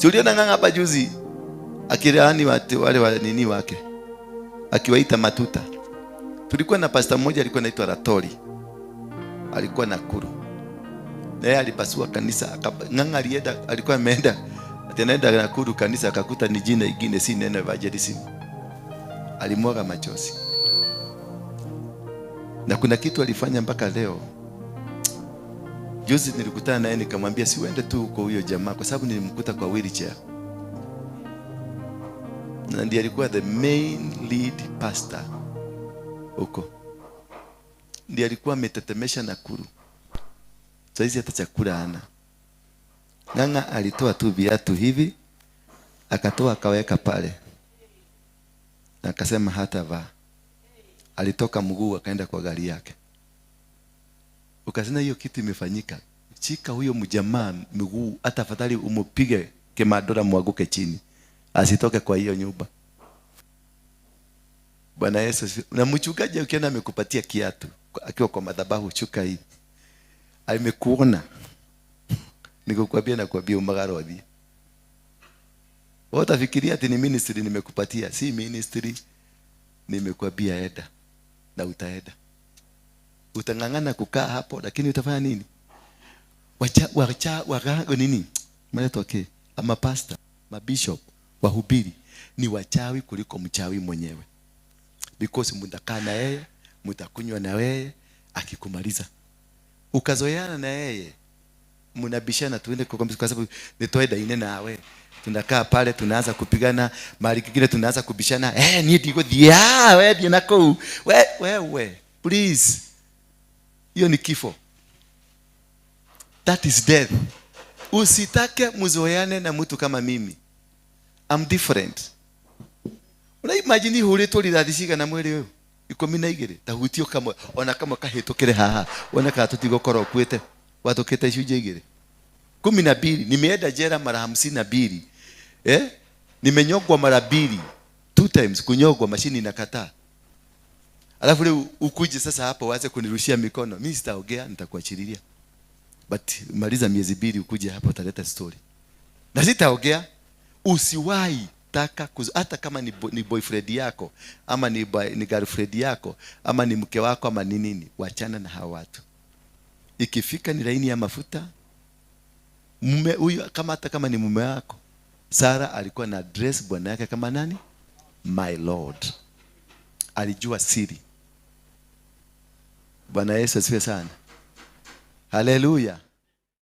Uliona Ng'ang'a hapa juzi akilani wale wa nini wake, akiwaita matuta. Tulikuwa na pastor mmoja alikuwa anaitwa Ratori, alikuwa Nakuru, naye alipasua kanisa. Ng'ang'a alienda, alikuwa ameenda ataenda Nakuru kanisa, akakuta ni jina ingine, si neno evangelism. Alimwaga machozi, na kuna kitu alifanya mpaka leo. Juzi nilikutana naye nikamwambia si uende tu huko huyo jamaa, kwa sababu nilimkuta kwa wheelchair, na ndiye alikuwa the main lead pastor huko, ndiye alikuwa ametetemesha Nakuru. Saizi hata chakula hana. Ng'ang'a alitoa tu viatu hivi, akatoa akaweka pale, na akasema hata vaa. Alitoka mguu akaenda kwa gari yake. Ukasema hiyo kitu imefanyika, chika huyo mjamaa mguu, hata afadhali umupige kemadora mwaguke chini, asitoke kwa hiyo nyumba. Bwana Yesu. Na mchungaji ukiona amekupatia kiatu akiwa kwa madhabahu, chuka hii amekuona, nikukwambia na kuambia umagarodhi. Wewe utafikiria ati ni ministry nimekupatia. Si ministry, nimekuambia eda na utaenda. Utangangana kukaa hapo, lakini utafanya nini? Wacha nini? Mletoke ama pastor, mabishop, wahubiri ni wachawi kuliko mchawi mwenyewe. Because mtakaa na yeye, mtakunywa na yeye, akikumaliza ukazoeana na yeye, mnabishana tuende kwa sababu nitoe daine nawe. Tunakaa pale tunaanza kupigana, mara kingine tunaanza kubishana, ni ndiko dia wewe dia nako wewe please. Hiyo ni kifo. That is death. Usitake mzoeane na mtu kama mimi. I'm different. Una imagine huleto liradishika na mwele wewe. Iko mina igere. Tahutio kama ona kama kahetokere haha. Ona ka tutigokora kwete. Watoketa ishuje igere. 12 nimeenda jela mara 52. Nimenyogwa mara 2. 2 times kunyogwa, mashini inakataa. Alafu leo ukuje sasa hapa waanze kunirushia mikono. Mimi sitaongea, nitakuachililia. But maliza miezi 2 ukuje hapa utaleta story. Na sitaongea. Usiwahi taka hata kama ni boyfriend yako ama ni girlfriend yako ama ni mke wako ama ni nini, wachana na hawa watu. Ikifika ni laini ya mafuta, mume huyu kama hata kama ni mume wako. Sara alikuwa na address bwana yake kama nani? My Lord. Alijua siri. Bwana Yesu asifiwe sana. Haleluya.